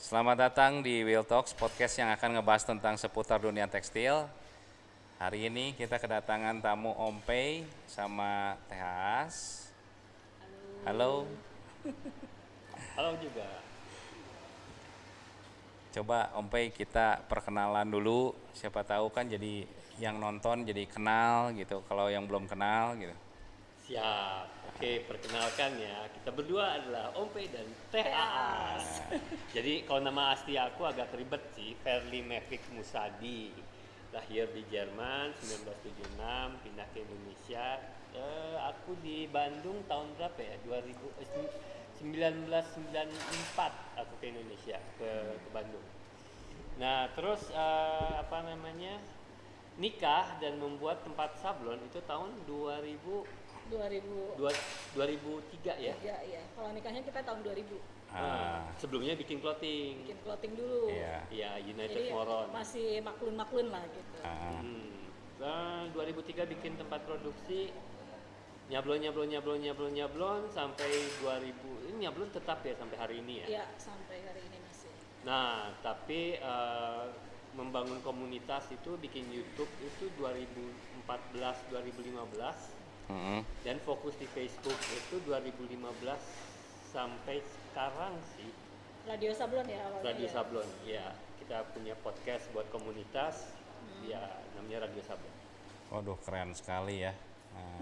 Selamat datang di Will Talks, podcast yang akan ngebahas tentang seputar dunia tekstil. Hari ini kita kedatangan tamu Om Pei sama Teh As. Halo. Halo juga. Coba Om Pei kita perkenalan dulu. Siapa tahu kan jadi yang nonton jadi kenal gitu. Kalau yang belum kenal gitu. Siap. Oke, perkenalkan ya. Kita berdua adalah Ompe dan Teh Aas. Jadi kalau nama asli aku agak ribet sih, Verly Mevik Musadi. Lahir di Jerman 1976, pindah ke Indonesia. Aku di Bandung tahun berapa ya? 1994 aku ke Indonesia, ke Bandung. Nah, terus nikah dan membuat tempat sablon itu tahun 2000 2003 ya. ya. Kalau nikahnya kita tahun 2000. Sebelumnya bikin clothing. Bikin clothing dulu. Iya. Ya, United Jadi Moron. masih maklun-maklun lah gitu. Nah, 2003 bikin tempat produksi, nyablon sampai 2000. Ini nyablon tetap ya sampai hari ini ya. Iya, sampai hari ini masih. Nah, tapi membangun komunitas itu bikin YouTube itu 2014 2015 dan fokus di Facebook itu 2015 sampai sekarang sih. Radio Sablon ya awalnya. Radio ya. Sablon ya, kita punya podcast buat komunitas ya, namanya Radio Sablon. Waduh, keren sekali ya.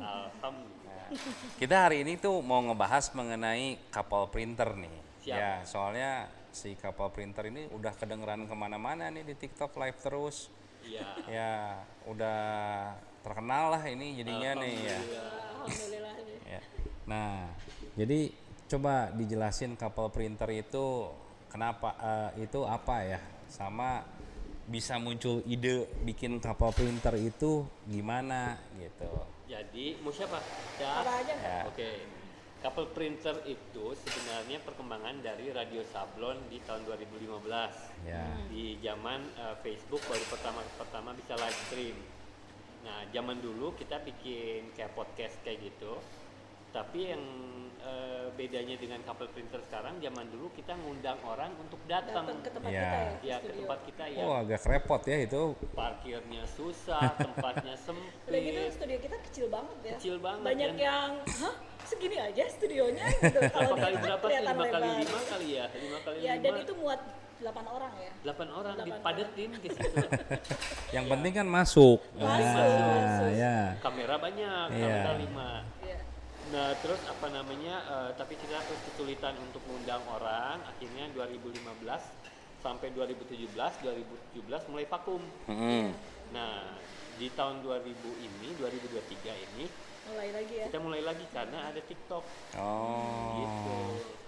Alhamdulillah. Kita hari ini tuh mau ngebahas mengenai couple printer nih. Siap. Ya, soalnya si couple printer ini udah kedengeran kemana-mana nih di TikTok live terus. Iya. Ya, udah terkenal lah ini jadinya nih ya. Alhamdulillah. Ya. Nah, jadi coba dijelasin couple printer itu kenapa, itu apa ya, sama bisa muncul ide bikin couple printer itu gimana gitu. Jadi mau siapa? Apa aja nggak? Ya. Oke. Couple printer itu sebenarnya perkembangan dari Radio Sablon di tahun 2015. Ya. Di zaman Facebook baru pertama bisa live stream. Nah, zaman dulu kita bikin kayak podcast kayak gitu. Tapi yang bedanya dengan couple printer sekarang, zaman dulu kita ngundang orang untuk datang Datang ke tempat Iya. kita ya. ya ke ke studio. tempat kita ya. Oh, agak repot ya itu. Parkirnya susah, tempatnya Udah gitu sempit. studio kita kecil banget ya. Kecil banget, Banyak dan- yang, hah? Segini aja studionya gitu. Kalau Berapa kali di berapa sih? kelihatan 5 kali lebar. 5 kali ya? 5 kali Ya, 5. dan itu muat 8 orang ya. 8 orang 8 dipadetin ke situ. Yang penting kan masuk. Masuk. Ya. Kamera banyak, Iya. kamera 5. Iya. Nah, terus tapi kita terus kesulitan untuk mengundang orang. Akhirnya 2015 sampai 2017 mulai vakum. Nah, di tahun 2023 ini Mulai lagi ya. kita mulai lagi karena ada TikTok. Oh. Gitu.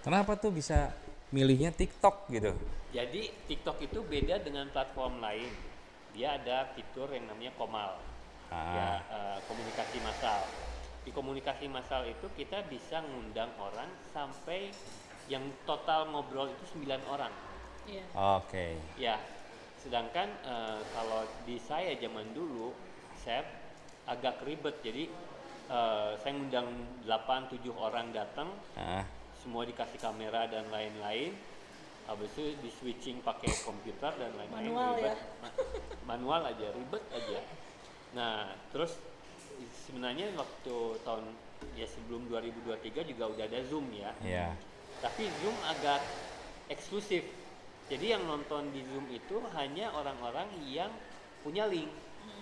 Kenapa tuh bisa milihnya TikTok gitu? Jadi TikTok itu beda dengan platform lain. Dia ada fitur yang namanya Komal, ya, komunikasi massal. Di komunikasi massal itu kita bisa ngundang orang sampai yang total ngobrol itu 9 orang. Iya. Oke. Ya, sedangkan kalau di saya zaman dulu, saya agak ribet. Jadi saya ngundang 8-7 orang datang, Ah, semua dikasih kamera dan lain-lain. Habis itu di switching pakai komputer dan lain-lain. Manual ribet. ya? Manual aja, ribet aja. Nah, terus sebenarnya waktu tahun ya sebelum 2023 juga udah ada Zoom ya. iya. Tapi Zoom agak eksklusif. Jadi yang nonton di Zoom itu hanya orang-orang yang punya link.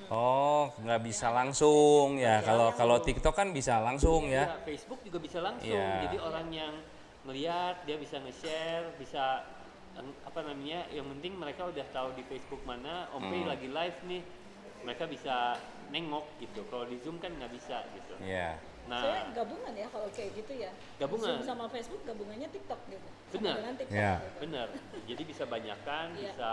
Oh, nggak bisa langsung ya. Kalau TikTok kan bisa langsung ya. Ya, Facebook juga bisa langsung. Iya. Jadi orang yang melihat dia bisa nge-share, bisa yang penting mereka udah tahu di Facebook mana Om Pei lagi live nih. Mereka bisa nengok gitu. Kalau di Zoom kan nggak bisa gitu. Iya. Saya Nah, gabungan ya kalau kayak gitu ya. Gabungan. Zoom sama Facebook gabungannya TikTok gitu. Sama Benar. dengan TikTok Iya. gitu. benar. Jadi bisa banyakan, Iya. bisa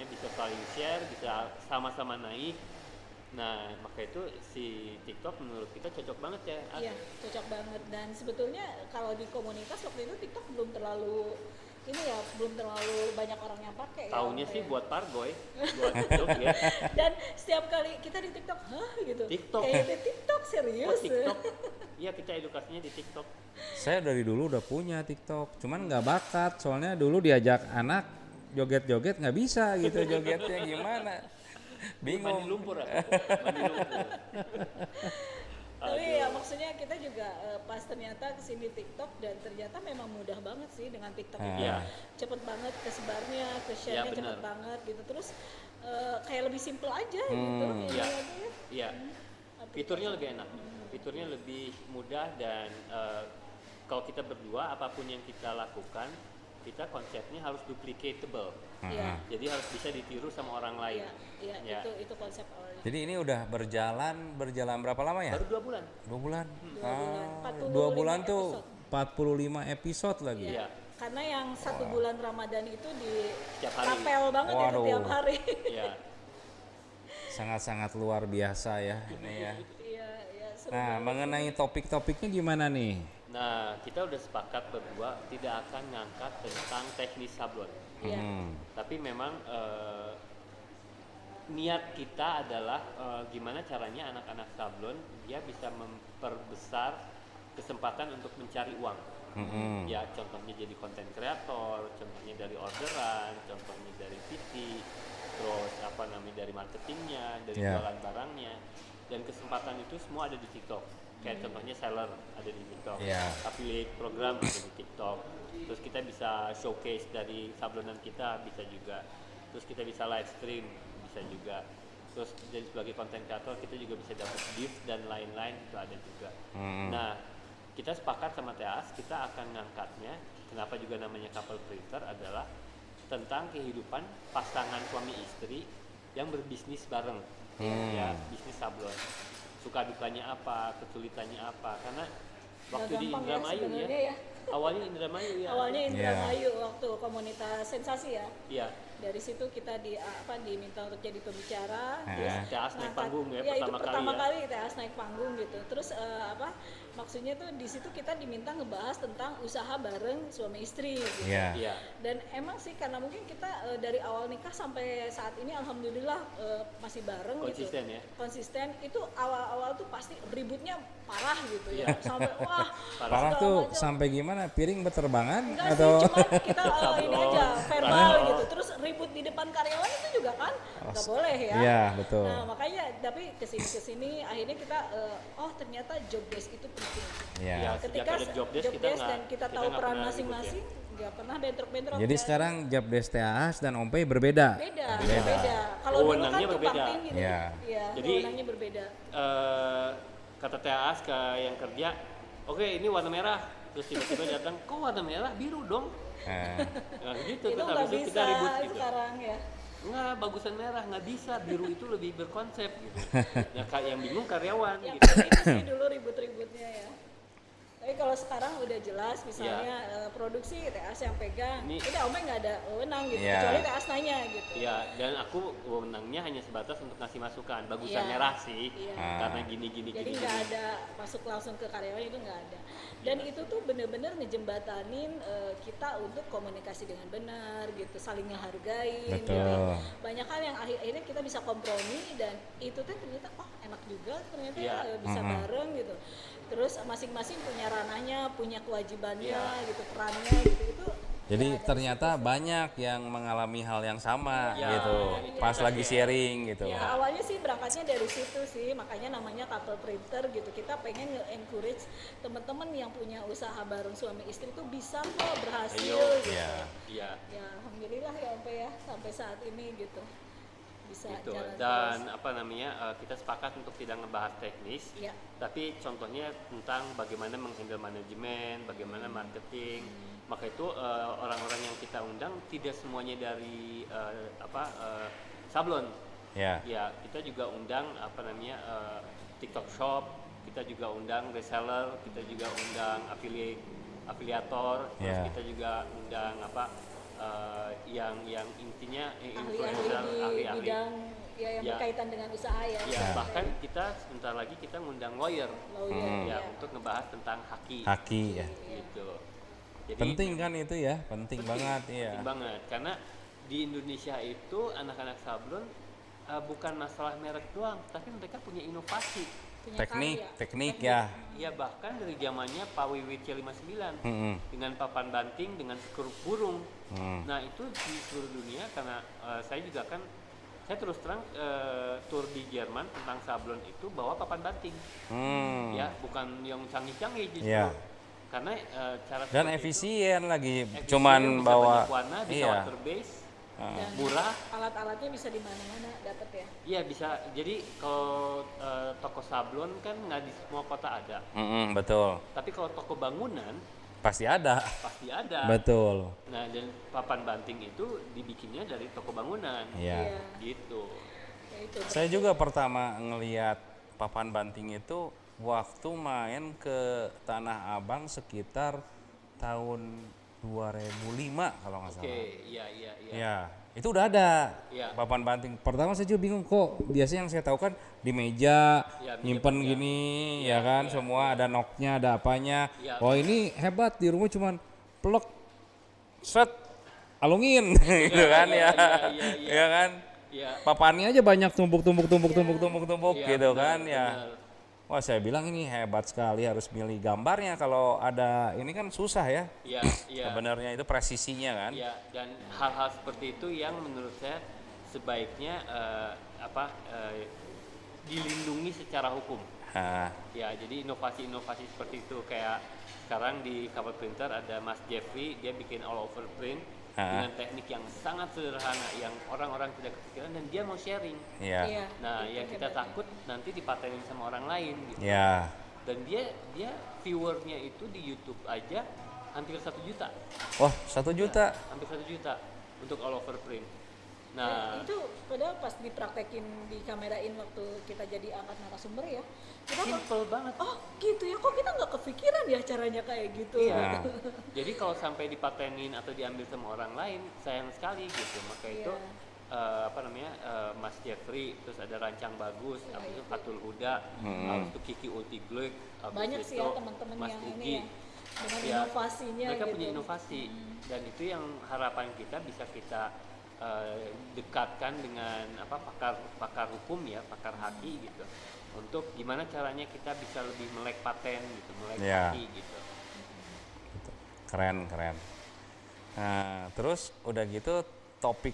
bisa saling share, bisa sama-sama naik. Nah, maka itu si TikTok menurut kita cocok banget ya. Iya, cocok banget. Dan sebetulnya kalau di komunitas waktu itu TikTok belum terlalu ini ya belum terlalu banyak orang yang pakai. Taunya ya, sih Om, buat parboy, buat joget. Dan setiap kali kita di TikTok, hah gitu. TikTok. Kayak di TikTok Oh serius. TikTok, iya kita edukasinya di TikTok. Saya dari dulu udah punya TikTok, cuman nggak bakat. Soalnya dulu diajak anak joget-joget nggak bisa gitu, jogetnya gimana? Mandi Bingung. lumpur aku, mandi lumpur. Tapi ya maksudnya kita juga pas ternyata kesini TikTok dan ternyata memang mudah banget sih dengan TikTok Ah. itu. Iya. Cepet banget kesebarnya, Iya, ke-share-nya cepet benar. banget gitu. Terus kayak lebih simple aja gitu. Hmm. Iya. Ini aja ya. Iya. Fiturnya lebih enak, fiturnya lebih mudah dan kalau kita berdua apapun yang kita lakukan, kita konsepnya harus duplicatable. Iya. Jadi harus bisa ditiru sama orang lain. Iya, Ya. itu konsep awalnya. Jadi ini udah berjalan berapa lama ya? Baru 2 bulan. 2 bulan. bulan. 2 bulan 45 tuh episode. 45 episode lagi. Iya. Karena yang 1 bulan Ramadan itu di Setiap hari. rapel banget itu Waduh. tiap hari. Iya. Sangat-sangat luar biasa ya ini ya. Iya, iya seru Nah, banget. mengenai topik-topiknya gimana nih? Nah, kita udah sepakat berdua tidak akan ngangkat tentang teknis sablon. Iya. Tapi memang niat kita adalah gimana caranya anak-anak sablon dia bisa memperbesar kesempatan untuk mencari uang. Ya contohnya jadi konten kreator, contohnya dari orderan, contohnya dari PT, terus apa namanya dari marketingnya, dari Ya. jualan barangnya, dan kesempatan itu semua ada di TikTok. Kayak contohnya seller ada di TikTok, Ya. affiliate program ada di TikTok. Terus kita bisa showcase dari sablonan kita bisa juga. Terus kita bisa live stream bisa juga. Terus jadi sebagai konten kreator kita juga bisa dapat gift dan lain-lain itu ada juga. Nah, kita sepakat sama TAS kita akan ngangkatnya. Kenapa juga namanya couple printer adalah tentang kehidupan pasangan suami istri yang berbisnis bareng. Ya, bisnis sablon. Suka dukanya apa, kesulitannya apa. Karena waktu di gampang ya Indramayu sebenarnya ya. Awalnya Indramayu ya. Awalnya Iya. Indramayu waktu komunitas sensasi ya. Iya. Dari situ kita diminta untuk jadi pembicara. Iya. TAS naik panggung ya, itu pertama kali pertama ya. kali TAS naik panggung gitu. Terus maksudnya tuh di situ kita diminta ngebahas tentang usaha bareng suami istri gitu. Iya. Iya. Dan emang sih karena mungkin kita dari awal nikah sampai saat ini alhamdulillah masih bareng Konsisten gitu. ya. Konsisten. Itu awal-awal tuh pasti ributnya parah gitu ya. Sampai wah Parah segala tuh macam. sampai gimana? Piring berterbangan Enggak atau sih, cuma kita ini Sablon, aja verbal sablon. gitu. Terus ribut di depan karyawan itu juga kan nggak boleh ya. Iya, betul. Nah makanya tapi kesini akhirnya kita oh ternyata job desk itu penting. Iya. Ya, sejak Ketika ada job desk kita desk nggak- dan kita kita tahu nggak peran pernah ribut masing-masing, nggak pernah bentrok-bentrok. Jadi ya. sekarang job desk TAS dan Ompe berbeda. beda. Beda. Kalau dulu kan Wewenangnya tumpang berbeda. tindih gitu. Iya. Iya, Jadi, wewenangnya berbeda. Kata TAS ke yang kerja, oke ini warna merah. Terus tiba-tiba datang, kok warna merah? Biru dong. Nah, Nah, gitu Itu terus nggak habis itu bisa kita ribut gitu. sekarang ya. Enggak, bagusan merah, nggak bisa. Biru itu lebih berkonsep gitu. Ya, yang bingung karyawan Yang gitu. itu sih dulu ribut-ributnya ya. Tapi kalau sekarang udah jelas misalnya produksi TAS yang pegang, Ini- udah Ome nggak ada wewenang gitu, Iya. kecuali TAS nanya gitu. Ya, dan aku wewenangnya hanya sebatas untuk ngasih masukan. Bagusan Iya. merah sih, Iya. karena gini. Jadi nggak ada masuk langsung ke karyawan itu nggak ada. Dan itu tuh bener-bener ngejembatanin kita untuk komunikasi dengan benar gitu, saling ngehargain. Betul. Gitu. Banyak hal yang akhirnya kita bisa kompromi dan itu tuh ternyata oh enak juga ternyata Iya. bisa bareng gitu. Terus masing-masing punya ranahnya, punya kewajibannya Iya. gitu, perannya gitu itu. jadi ternyata banyak yang mengalami hal yang sama Iya. gitu. Iya. Pas lagi sharing gitu. Ya, awalnya sih berangkatnya dari situ sih, makanya namanya couple printer gitu. Kita pengen nge-encourage teman-teman yang punya usaha bareng suami istri tuh bisa kok berhasil Ayo. gitu. Iya. Iya. Ya alhamdulillah ya sampai sampai saat ini gitu bisa Gitu. jalan Dan terus. apa namanya, kita sepakat untuk tidak ngebahas teknis. Iya. Tapi contohnya tentang bagaimana menghandle manajemen, bagaimana marketing. Maka itu orang-orang yang kita undang tidak semuanya dari sablon. Ya. Ya, kita juga undang apa namanya TikTok Shop, kita juga undang reseller, kita juga undang afiliator, terus Ya. kita juga undang yang intinya Ahli-ahli influencer, di ahli-ahli. bidang ya yang Ya. berkaitan dengan usaha ya. Ya, bahkan kita sebentar lagi kita ngundang lawyer Lawyer, ya ya. untuk ngebahas tentang haki Haki ya. gitu. Jadi Penting kan itu ya, penting banget ya. penting banget karena di Indonesia itu anak-anak sablon bukan masalah merek doang, tapi mereka punya inovasi. Punya Teknik, karya. teknik ya. Ya bahkan dari zamannya Pak Wiwit C59 Mm-mm. dengan papan banting dengan skrup burung. Hmm. Nah itu di seluruh dunia karena saya juga kan saya terus terang tour di Jerman tentang sablon itu bawa papan banting, ya bukan yang canggih-canggih justru. Iya. Karena cara Dan seperti itu, efisien lagi, efisien, cuman bisa bawa banyak warna, bisa iya. water base, Dan murah. alat-alatnya bisa di mana-mana dapat ya. Iya bisa. Jadi kalau toko sablon kan nggak di semua kota ada. Betul. Tapi kalau toko bangunan Pasti ada. pasti ada. Betul. Nah dan papan banting itu dibikinnya dari toko bangunan. Iya. Gitu. Ya itu. Saya juga pertama ngelihat papan banting itu waktu main ke Tanah Abang sekitar tahun 2005 kalau nggak salah. Oke, iya iya iya. Ya, itu udah ada Iya. papan banting. Pertama saya juga bingung kok. Biasanya yang saya tahu kan di meja Ya, nyimpen meja. gini, ya kan, semua ada knocknya, ada apanya. Ya, Oh ini hebat di rumah cuman plek, set, alungin, gitu kan ya, ya kan. Iya. Papannya aja banyak tumpuk gitu Iya, benar, kan ya. benar. Wah saya bilang ini hebat sekali, harus milih gambarnya kalau ada ini kan susah ya. Iya, iya. Sebenarnya itu presisinya kan. Iya, dan hal-hal seperti itu yang menurut saya sebaiknya dilindungi secara hukum. Nah, Ya, jadi inovasi-inovasi seperti itu kayak sekarang di cover printer ada Mas Jeffrey, dia bikin all over print dengan teknik yang sangat sederhana yang orang-orang tidak kepikiran dan dia mau sharing. iya. Iya. Nah, itu yang kita hebatnya. takut nanti dipatenin sama orang lain gitu. Ya. Dan dia viewernya itu di YouTube aja hampir 1 juta. Wah, 1 juta. Hampir 1 juta untuk all over print. Nah, Nah, itu padahal pas dipraktekin di kamerain waktu kita jadi angkat narasumber ya, kita kok, simple banget. oh gitu ya, kok kita nggak kepikiran ya caranya kayak gitu. Iya. Nah. Jadi kalau sampai dipatenin atau diambil sama orang lain, sayang sekali gitu. Maka itu Mas Jeffrey, terus ada Rancang Bagus, Iya, habis itu itu. Fatul Huda, habis itu Kiki Ultigloik, habis Banyak itu sih ya teman-teman Mas yang Ugi. ini ya, dengan Ya, inovasinya mereka gitu. punya inovasi dan itu yang harapan kita bisa kita dekatkan dengan pakar hukum ya, pakar haki gitu, untuk gimana caranya kita bisa lebih melek paten gitu, melek Ya. haki gitu. Keren. Nah, terus udah gitu topik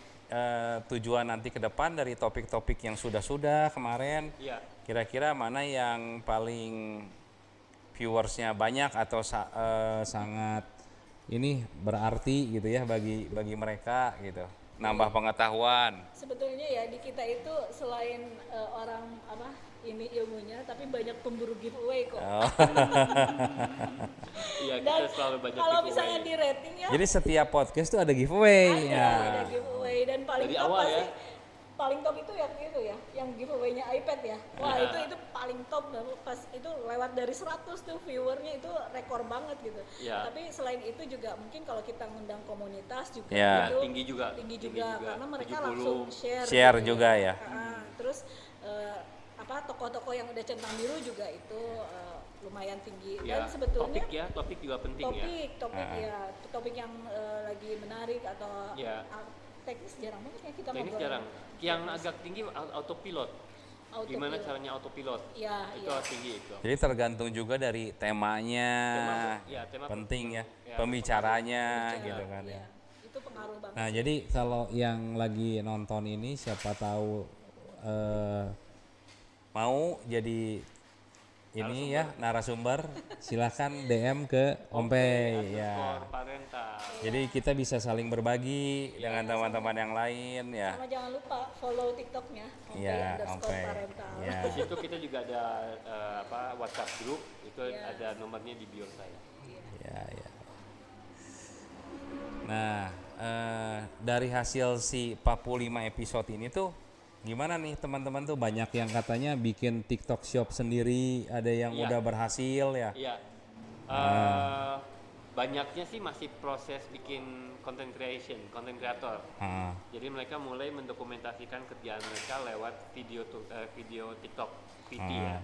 tujuan nanti ke depan dari topik-topik yang sudah kemarin, Iya. kira-kira mana yang paling viewersnya banyak atau sangat ini berarti gitu ya bagi mereka gitu, nambah pengetahuan. Sebetulnya ya di kita itu selain orang ini ilmunya, tapi banyak pemburu giveaway kok. Oh. Iya, Dan kita selalu banyak kalau giveaway. misalnya di rating ya, Jadi setiap podcast tuh ada giveaway ya. ada giveaway dan paling Dari top awal pasti ya. paling top itu yang itu ya, yang giveaway-nya iPad ya. Wah, Iya. itu paling top banget. Pas itu lewat dari 100 tuh viewernya, itu rekor banget gitu. Iya. Tapi selain itu juga mungkin kalau kita ngundang komunitas juga Iya. itu Tinggi juga. tinggi juga karena mereka 70. langsung share Share gitu juga ya. Terus toko-toko yang udah centang biru juga itu lumayan tinggi. Ya, Dan sebetulnya topik juga penting ya. topik yang lagi menarik atau Ya. teknis jarang banget ya kita Teknis ngobrol. jarang. Yang agak tinggi autopilot. Gimana Autopilot. caranya autopilot? Iya, Itu iya. tinggi itu. Jadi tergantung juga dari temanya, Tema penting ya, ya, pembicaranya Iya, gitu kan iya. ya. Itu pengaruh banget. Nah jadi kalau yang lagi nonton ini siapa tahu mau jadi ini ya narasumber, silakan DM ke Ompey ya. Parental. Jadi kita bisa saling berbagi dengan teman-teman yang lain ya. Sama jangan lupa follow TikToknya Iya, _parental. Ompey. Ya. Di situ kita juga ada WhatsApp group, itu Iya. ada nomornya di bio saya. Ya. Nah, dari hasil si 45 episode ini tuh gimana nih teman-teman tuh, banyak yang katanya bikin TikTok shop sendiri, ada yang Iya. udah berhasil ya. Iya. Banyaknya sih masih proses bikin content creation, content creator. Ah, Jadi mereka mulai mendokumentasikan kerjaan mereka lewat video TikTok, VT ya.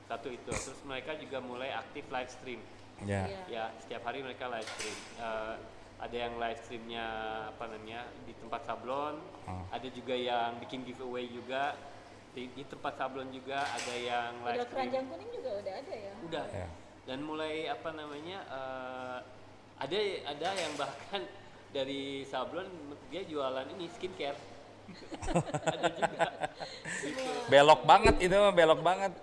Satu itu. Terus mereka juga mulai aktif live stream. Ya. Iya. Ya, setiap hari mereka live stream. Ada yang live streamnya apa namanya di tempat sablon, ada juga yang bikin giveaway juga di tempat sablon juga, ada yang live Udah stream. keranjang kuning juga udah ada ya. Udah. Ya. Dan mulai apa namanya ada yang bahkan dari sablon dia jualan ini skincare. Ada juga. Gitu. Belok banget itu, belok banget.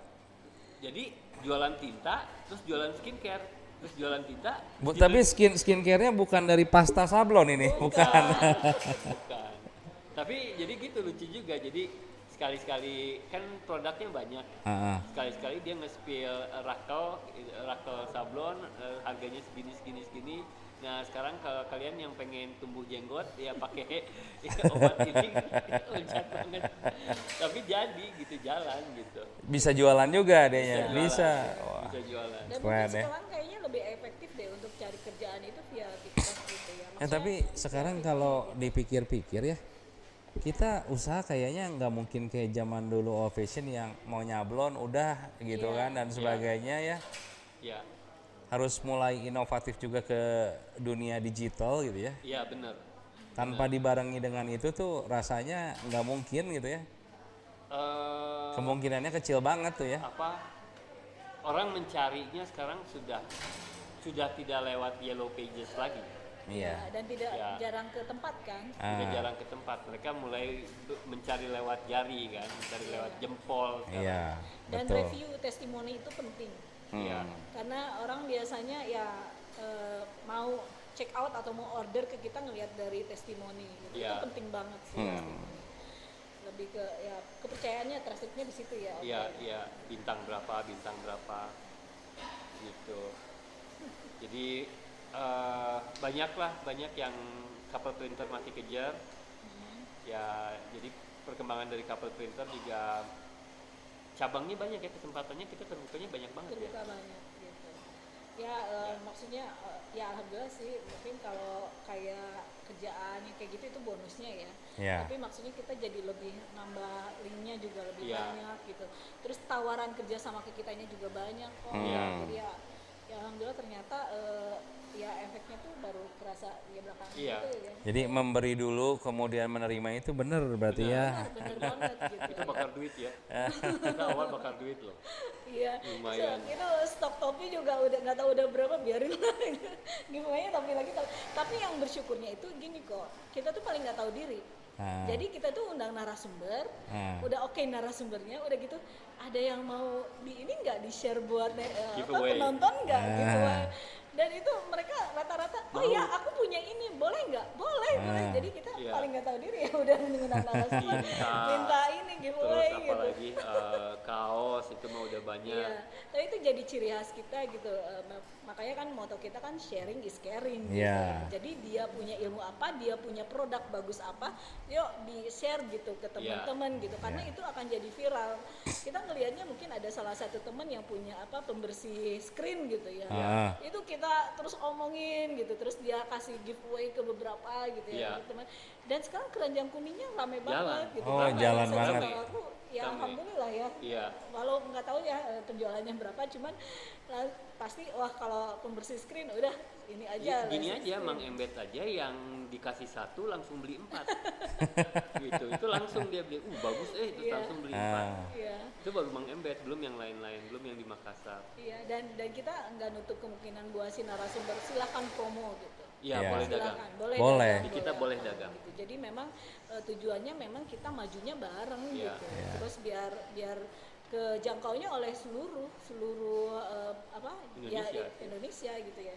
Jadi jualan tinta, terus jualan skincare, terus jualan tinta. Tapi skincare-nya bukan dari pasta sablon ini, bukan. Bukan. Tapi jadi gitu lucu juga. Jadi sekali-sekali kan produknya banyak. Heeh. Sekali-sekali dia nge-spill rakel sablon harganya segini. Nah sekarang kalau kalian yang pengen tumbuh jenggot ya pakai obat ini loncat banget. Tapi jadi gitu jalan gitu. Bisa jualan juga adanya, jualan. bisa. Wah. Bisa jualan. Dan Keren, mungkin ya. sekarang kayaknya lebih efektif deh untuk cari kerjaan itu via TikTok gitu ya. Maksudnya, Tapi sekarang kalau dipikir-pikir ya, kita usaha kayaknya nggak mungkin kayak zaman dulu old fashion yang mau nyablon udah gitu Iya. kan dan sebagainya ya. Ya, Harus mulai inovatif juga ke dunia digital gitu ya. iya benar. Tanpa dibarengi dengan itu tuh rasanya nggak mungkin gitu ya. Kemungkinannya kecil banget tuh ya. Apa orang mencarinya sekarang sudah tidak lewat yellow pages lagi. Iya. dan tidak Ya. jarang ke tempat kan. Sudah Ah, jarang ke tempat. Mereka mulai mencari lewat jari kan, mencari lewat jempol. sekarang. iya, Dan betul. review testimoni itu penting. Iya. Karena orang biasanya ya mau check out atau mau order ke kita ngelihat dari testimoni gitu. Iya. Itu penting banget sih testimoni. Lebih ke ya kepercayaannya, trustednya di situ ya. Iya, iya, bintang berapa gitu. Jadi banyak yang couple printer masih kejar. Ya, jadi perkembangan dari couple printer juga cabangnya banyak ya, kesempatannya kita terbukanya banyak banget ya. Terbuka banyak gitu. Ya, maksudnya ya alhamdulillah sih, mungkin kalau kayak kerjaan yang kayak gitu itu bonusnya ya. Iya. Tapi maksudnya kita jadi lebih nambah linknya juga lebih Iya. banyak gitu. Terus tawaran kerja sama ke kitanya juga banyak kok. Iya. Jadi ya alhamdulillah ternyata ya efeknya tuh baru kerasa ya belakangan Iya. gitu ya. Jadi memberi dulu kemudian menerima itu benar berarti ya. Bener banget gitu. Itu bakar duit ya. Kita awal bakar duit loh. Iya, Lumayan. itu stok topi juga udah nggak tahu udah berapa, biarin lah. Gimana topi lagi. Tapi yang bersyukurnya itu gini kok, kita tuh paling nggak tahu diri. Ah. Jadi kita tuh undang narasumber, Ah. udah oke narasumbernya, udah gitu ada yang mau di ini nggak di share buat Giveaway. penonton nggak Ah. giveaway. Dan itu mereka rata-rata, oh Mau. ya aku punya ini, boleh nggak? Boleh. Jadi kita Iya. paling nggak tahu diri ya udah mengundang narasumber, minta ini Terus giveaway gitu. apalagi kaos itu mah udah banyak. Iya, tapi itu jadi ciri khas kita gitu. Makanya kan moto kita kan sharing is caring. Iya. Gitu. Jadi dia punya ilmu apa, dia punya produk bagus apa, yuk di share gitu ke teman-teman gitu. Karena itu akan jadi viral. Kita ngelihatnya mungkin ada salah satu teman yang punya apa pembersih screen gitu ya. Ah. Itu kita terus omongin gitu, terus dia kasih giveaway ke beberapa gitu ya Iya. teman. Dan sekarang keranjang kuningnya rame Jalan. banget gitu. Oh, Rame. jalan Saya banget. sama aku, ya Rame. alhamdulillah ya. Iya. Walau nggak tahu ya penjualannya berapa, cuman pasti wah kalau pembersih screen udah ini aja. Gini laser aja, screen. Mang Embed aja yang dikasih satu langsung beli 4. Gitu. Itu langsung dia beli, bagus itu Iya. langsung beli 4. Ah. Iya, Itu baru Mang Embed, belum yang lain-lain, belum yang di Makassar. iya, dan kita nggak nutup kemungkinan buat si narasumber silahkan promo gitu. Iya, Iya. boleh dagang. Silakan, boleh. Boleh. dagang, Kita boleh dagang. Gitu. Jadi memang tujuannya memang kita majunya bareng Iya. gitu. Iya. Terus biar kejangkaunya oleh seluruh apa Indonesia. ya Indonesia gitu ya.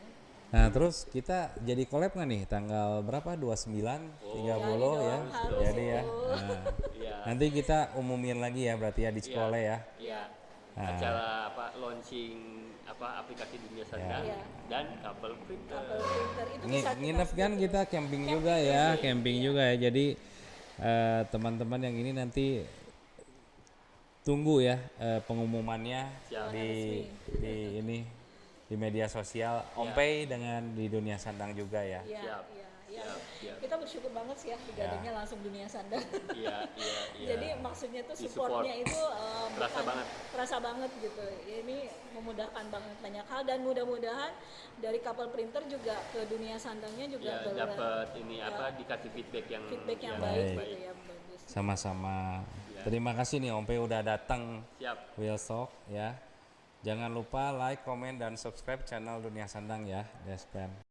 Nah terus kita jadi collab nggak nih tanggal berapa? 29, 30 Jadi ya. dong, harus Jadi ya. itu. Nah, Iya. nanti kita umumin lagi ya berarti ya di sekolah ya. Iya. Ah. Acara launching aplikasi dunia sandang Iya. dan kabel printer. Kabel printer itu bisa kita Nginep kan kita camping juga ya, camping juga ya. Jadi teman-teman yang ini nanti tunggu ya pengumumannya Siap. di media sosial Ompay dengan di dunia sandang juga ya. Iya, Siap. iya. Ya siap. Kita bersyukur banget sih ya digadangnya langsung dunia sandang. Iya. Jadi maksudnya tuh Di-support. supportnya itu terasa banget gitu. Ini memudahkan banget banyak hal dan mudah-mudahan dari kapal printer juga ke dunia sandangnya juga dapat ini dikasih feedback yang baik baik. gitu ya, bagus. Sama-sama. Terima kasih nih Om P udah datang Siap. Wheels Talk ya. Jangan lupa like, komen, dan subscribe channel Dunia Sandang ya, Despem.